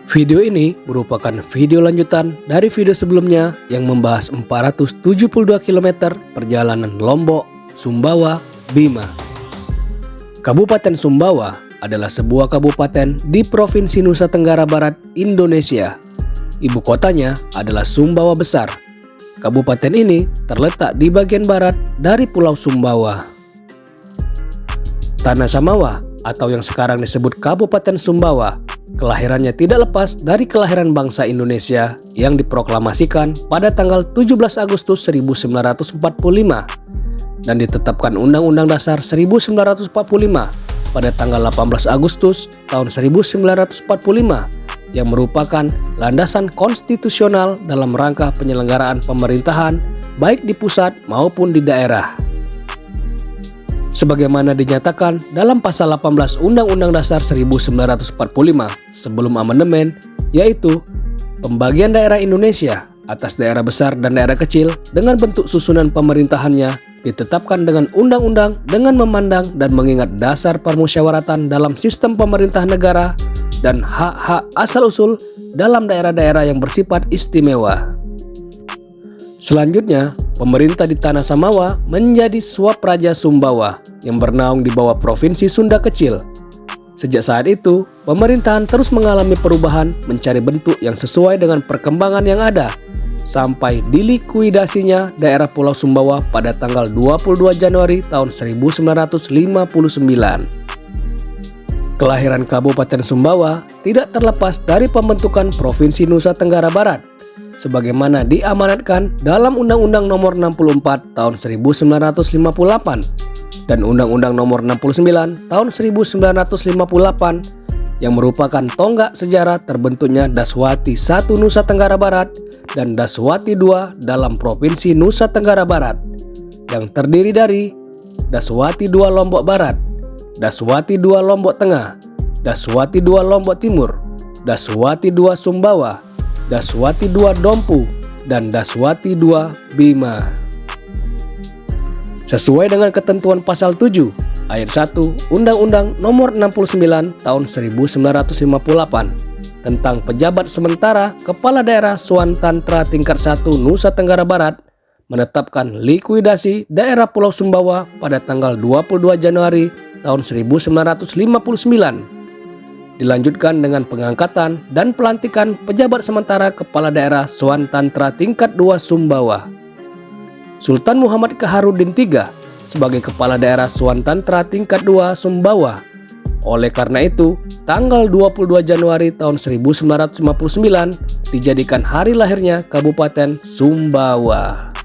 Video ini merupakan video lanjutan dari video sebelumnya yang membahas 472 km perjalanan Lombok, Sumbawa, Bima. Kabupaten Sumbawa adalah sebuah kabupaten di Provinsi Nusa Tenggara Barat, Indonesia. Ibu kotanya adalah Sumbawa Besar. Kabupaten ini terletak di bagian barat dari Pulau Sumbawa. Tanah Samawa atau yang sekarang disebut Kabupaten Sumbawa, kelahirannya tidak lepas dari kelahiran bangsa Indonesia yang diproklamasikan pada tanggal 17 Agustus 1945 dan ditetapkan Undang-Undang Dasar 1945 pada tanggal 18 Agustus tahun 1945 yang merupakan landasan konstitusional dalam rangka penyelenggaraan pemerintahan baik di pusat maupun di daerah. Sebagaimana dinyatakan dalam pasal 18 Undang-Undang Dasar 1945 sebelum amandemen, yaitu pembagian daerah Indonesia atas daerah besar dan daerah kecil dengan bentuk susunan pemerintahannya ditetapkan dengan undang-undang dengan memandang dan mengingat dasar permusyawaratan dalam sistem pemerintahan negara dan hak-hak asal-usul dalam daerah-daerah yang bersifat istimewa. Selanjutnya, pemerintah di Tanah Samawa menjadi Swapraja Sumbawa yang bernaung di bawah Provinsi Sunda Kecil. Sejak saat itu, pemerintahan terus mengalami perubahan mencari bentuk yang sesuai dengan perkembangan yang ada, sampai dilikuidasinya daerah Pulau Sumbawa pada tanggal 22 Januari tahun 1959. Kelahiran Kabupaten Sumbawa tidak terlepas dari pembentukan Provinsi Nusa Tenggara Barat, sebagaimana diamanatkan dalam Undang-Undang Nomor 64 Tahun 1958 dan Undang-Undang Nomor 69 Tahun 1958 yang merupakan tonggak sejarah terbentuknya Daswati I Nusa Tenggara Barat dan Daswati II dalam Provinsi Nusa Tenggara Barat yang terdiri dari Daswati II Lombok Barat, Daswati II Lombok Tengah, Daswati II Lombok Timur, Daswati II Sumbawa, Daswati II Dompu, dan Daswati II Bima. Sesuai dengan ketentuan pasal 7 ayat 1 Undang-Undang Nomor 69 Tahun 1958 tentang pejabat sementara Kepala Daerah Swantantra tingkat 1 Nusa Tenggara Barat menetapkan likuidasi daerah Pulau Sumbawa pada tanggal 22 Januari tahun 1959. Dilanjutkan dengan pengangkatan dan pelantikan pejabat sementara Kepala Daerah Swantantra tingkat 2 Sumbawa. Sultan Muhammad Kaharudin III sebagai Kepala Daerah Swantantra tingkat 2 Sumbawa. Oleh karena itu, tanggal 22 Januari tahun 1959 dijadikan hari lahirnya Kabupaten Sumbawa.